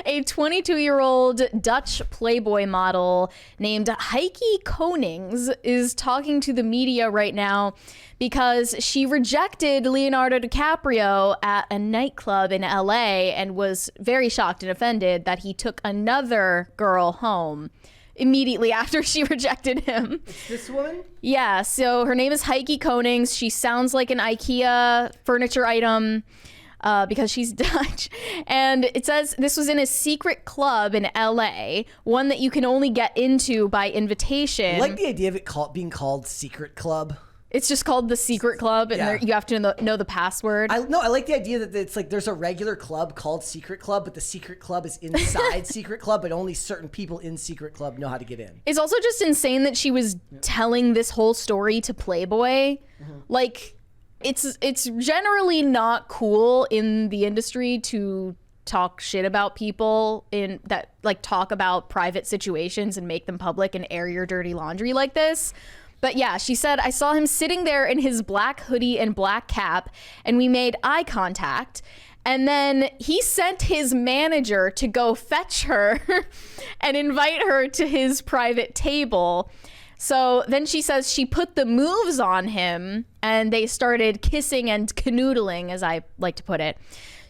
A 22-year-old Dutch Playboy model named Heike Konings is talking to the media right now because she rejected Leonardo DiCaprio at a nightclub in LA and was very shocked and offended that he took another girl home immediately after she rejected him. It's this woman? Yeah, so her name is Heike Konings. She sounds like an IKEA furniture item because she's Dutch. And it says this was in a secret club in LA, one that you can only get into by invitation. I like the idea of it being called Secret Club. It's just called the Secret Club, and Yeah. you have to know the password. I like the idea that it's like there's a regular club called Secret Club, but the Secret Club is inside Secret Club, but only certain people in Secret Club know how to get in. It's also just insane that she was telling this whole story to Playboy. Like, it's generally not cool in the industry to talk shit about people talk about private situations and make them public and air your dirty laundry like this. But yeah, she said, I saw him sitting there in his black hoodie and black cap, and we made eye contact. And then he sent his manager to go fetch her and invite her to his private table. So then she says she put the moves on him, and they started kissing and canoodling, as I like to put it.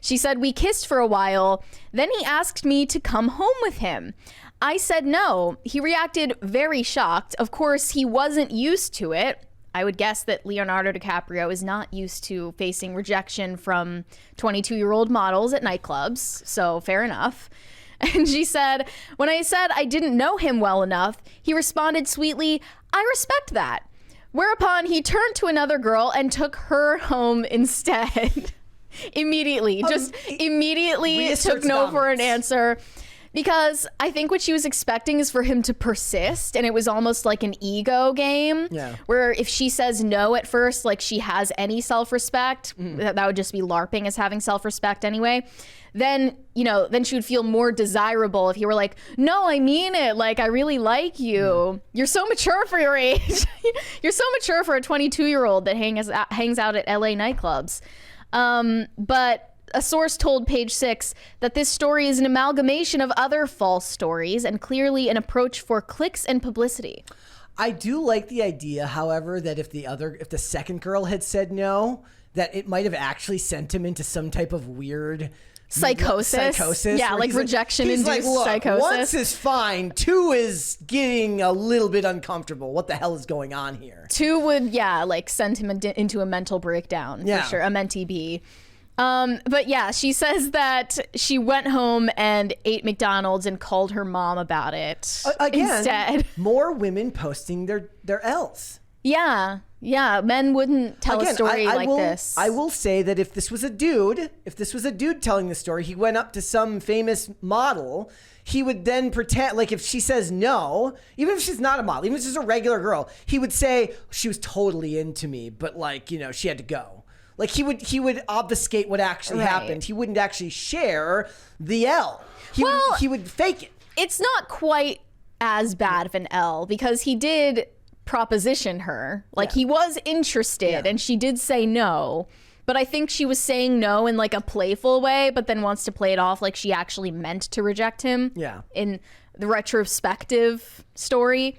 She said, we kissed for a while. Then he asked me to come home with him. I said no. He reacted very shocked. Of course, he wasn't used to it. I would guess that Leonardo DiCaprio is not used to facing rejection from 22-year-old models at nightclubs, so fair enough. And she said, when I said I didn't know him well enough, he responded sweetly, I respect that. Whereupon he turned to another girl and took her home instead. Immediately took no for an answer. Because I think what she was expecting is for him to persist, and it was almost like an ego game. Yeah. Where if she says no at first, like she has any self-respect, that would just be LARPing as having self-respect anyway. Then she would feel more desirable if you were like, no, I mean it. Like, I really like you. You're so mature for your age. You're so mature for a 22-year-old that hangs out at LA nightclubs. But a source told Page Six that this story is an amalgamation of other false stories and clearly an approach for clicks and publicity. I do like the idea, however, that if the second girl had said no, that it might have actually sent him into some type of weird psychosis. Yeah, like rejection-induced psychosis. Once is fine. 2 is getting a little bit uncomfortable. What the hell is going on here? 2 would, send him into a mental breakdown, for sure, a mentee B. But yeah, she says that she went home and ate McDonald's and called her mom about it. Again, instead. More women posting their L's. Yeah, men wouldn't tell a story like this. I will say that if this was a dude telling the story, he went up to some famous model, he would then pretend, like if she says no, even if she's not a model, even if she's a regular girl, he would say she was totally into me, but she had to go. Like he would obfuscate what actually happened. He wouldn't actually share the L. He would fake it. It's not quite as bad of an L because he did proposition her. He was interested and she did say no. But I think she was saying no in like a playful way, but then wants to play it off like she actually meant to reject him. Yeah. In the retrospective story.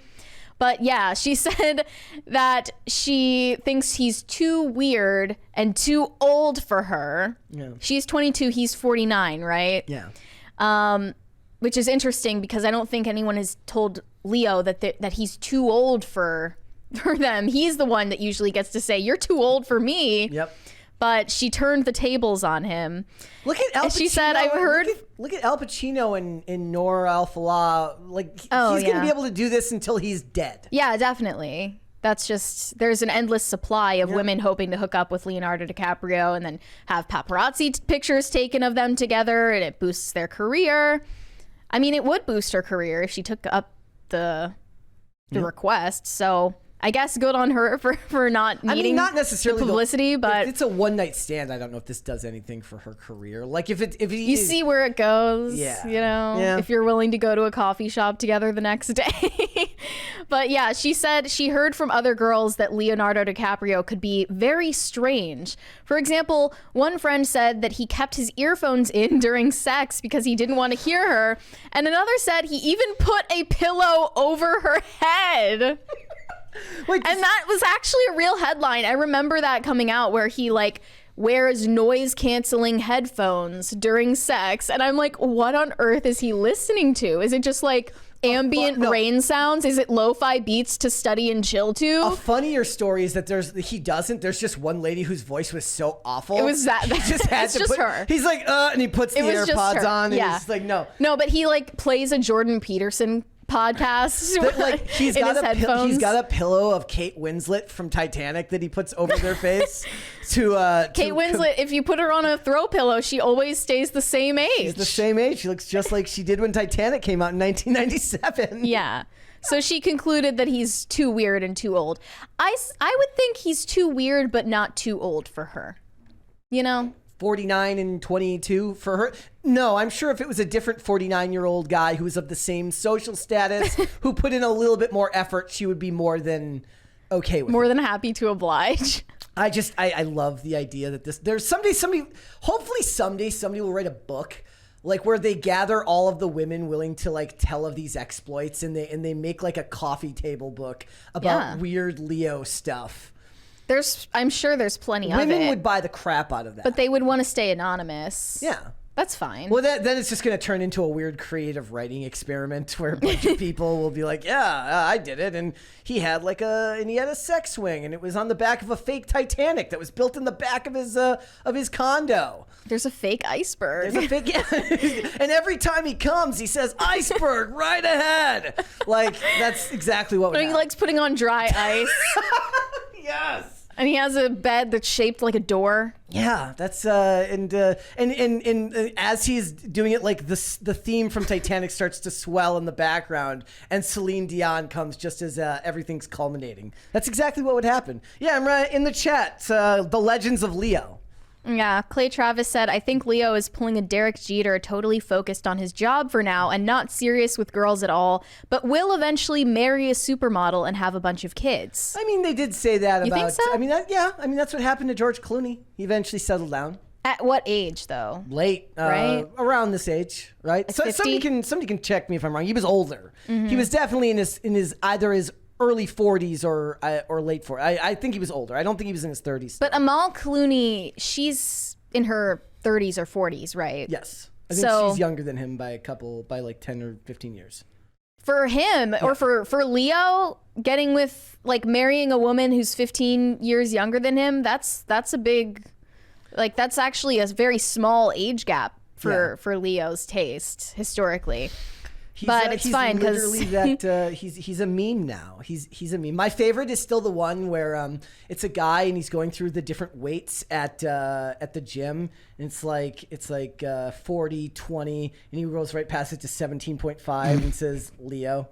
But yeah, she said that she thinks he's too weird and too old for her. Yeah. She's 22, he's 49, right? Yeah. Which is interesting because I don't think anyone has told Leo that he's too old for them. He's the one that usually gets to say, you're too old for me. Yep. But she turned the tables on him. Look at Al Pacino. She said, I've heard... Look at Al Pacino in Nor Al-Fallah. He's going to be able to do this until he's dead. Yeah, definitely. That's just... There's an endless supply of women hoping to hook up with Leonardo DiCaprio and then have paparazzi pictures taken of them together, and it boosts their career. I mean, it would boost her career if she took up the request. So... I guess good on her for not needing not necessarily the publicity, but if it's a one night stand. I don't know if this does anything for her career. Like if you see where it goes, if you're willing to go to a coffee shop together the next day. But yeah, she said she heard from other girls that Leonardo DiCaprio could be very strange. For example, one friend said that he kept his earphones in during sex because he didn't want to hear her. And another said he even put a pillow over her head. And that was actually a real headline. I remember that coming out where he like wears noise canceling headphones during sex. And I'm like, what on earth is he listening to? Is it just like ambient rain sounds? Is it lo-fi beats to study and chill to? A funnier story is that there's just one lady whose voice was so awful. It was that. He just had to put her. He's like, and he puts the AirPods on, and he's like, no, but he like plays a Jordan Peterson podcast. Like he's got a pillow of Kate Winslet from Titanic that he puts over their face. Kate Winslet, if you put her on a throw pillow, she always stays the same age. She's the same age. She looks just like she did when Titanic came out in 1997. Yeah. So she concluded that he's too weird and too old. I would think he's too weird, but not too old for her. 49 and 22 for her. No, I'm sure if it was a different 49-year-old guy who was of the same social status, who put in a little bit more effort, she would be more than okay with more than happy to oblige. I love the idea that there's hopefully someday somebody will write a book like where they gather all of the women willing to like tell of these exploits and they make like a coffee table book about weird Leo stuff. I'm sure there's plenty of it. Women would buy the crap out of that. But they would want to stay anonymous. Yeah. That's fine. Well, then it's just going to turn into a weird creative writing experiment where a bunch of people will be like, yeah, I did it. And he had a sex swing and it was on the back of a fake Titanic that was built in the back of his condo. There's a fake iceberg. There's a fake, and every time he comes, he says, iceberg, right ahead. Like, that's exactly what he likes putting on dry ice. Yes. And he has a bed that's shaped like a door. Yeah, that's and as he's doing it, like the theme from Titanic starts to swell in the background, and Celine Dion comes just as everything's culminating. That's exactly what would happen. Yeah, I'm right in the chat. The Legends of Leo. Yeah, Clay Travis said, I think Leo is pulling a Derek Jeter, totally focused on his job for now and not serious with girls at all, but will eventually marry a supermodel and have a bunch of kids. I mean, they did say that you about... You think so? I mean, that's what happened to George Clooney. He eventually settled down. At what age, though? Late. Right? Around this age, right? So, somebody can check me if I'm wrong. He was older. Mm-hmm. He was definitely in his either his early 40s or late 40s. I think he was older. I don't think he was in his 30s. But Amal Clooney, she's in her 30s or 40s, right? Yes. I think she's younger than him by like 10 or 15 years. For him, or for Leo, getting with, like, marrying a woman who's 15 years younger than him, that's a big, like, that's actually a very small age gap for Leo's taste, historically. But it's fine because he's a meme now. He's a meme. My favorite is still the one where it's a guy and he's going through the different weights at the gym. And it's like 40, 20, and he rolls right past it to 17.5 and says Leo.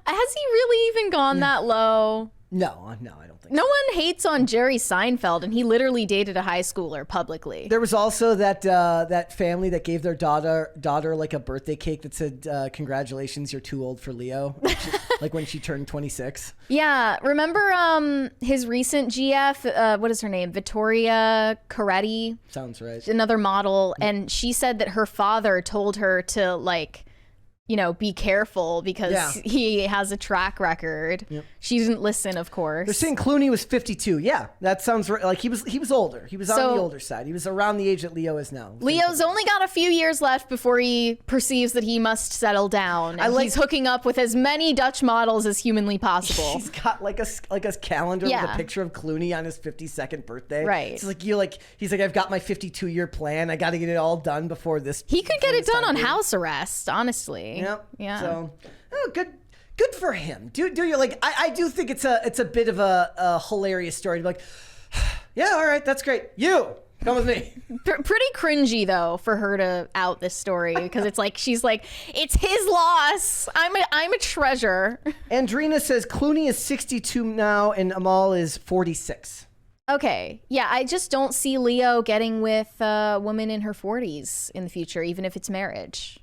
Has he really even gone that low? No, I don't think no one hates on Jerry Seinfeld, and he literally dated a high schooler publicly. There was also that family that gave their daughter like a birthday cake that said, congratulations, you're too old for Leo. Like when she turned 26. Yeah. Remember his recent GF, what is her name? Vittoria Coretti? Sounds right. Another model. And she said that her father told her to, like, be careful because he has a track record. Yep. She didn't listen, of course. They're saying Clooney was 52. Yeah, that sounds right. Like he was older. He was on the older side. He was around the age that Leo is now. Leo's only got a few years left before he perceives that he must settle down. And he's hooking up with as many Dutch models as humanly possible. He's got like a calendar with a picture of Clooney on his 52nd birthday. Right. It's like he's like, I've got my 52-year plan. I got to get it all done before this. He could get it done on house arrest, honestly. Yep. Yeah. So, good for him. Do you like? I do think it's a bit of a hilarious story to be like, yeah, all right, that's great. You Come with me. Pretty cringy though for her to out this story because it's like she's like, it's his loss. I'm a treasure. Andrina says Clooney is 62 now and Amal is 46. Okay, yeah, I just don't see Leo getting with a woman in her 40s in the future, even if it's marriage.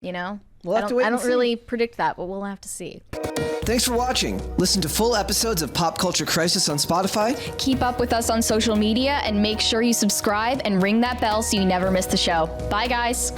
You know, We'll have to wait I and don't see. really predict that, but we'll have to see. Thanks for watching. Listen to full episodes of Pop Culture Crisis on Spotify. Keep up with us on social media and make sure you subscribe and ring that bell so you never miss the show. Bye, guys.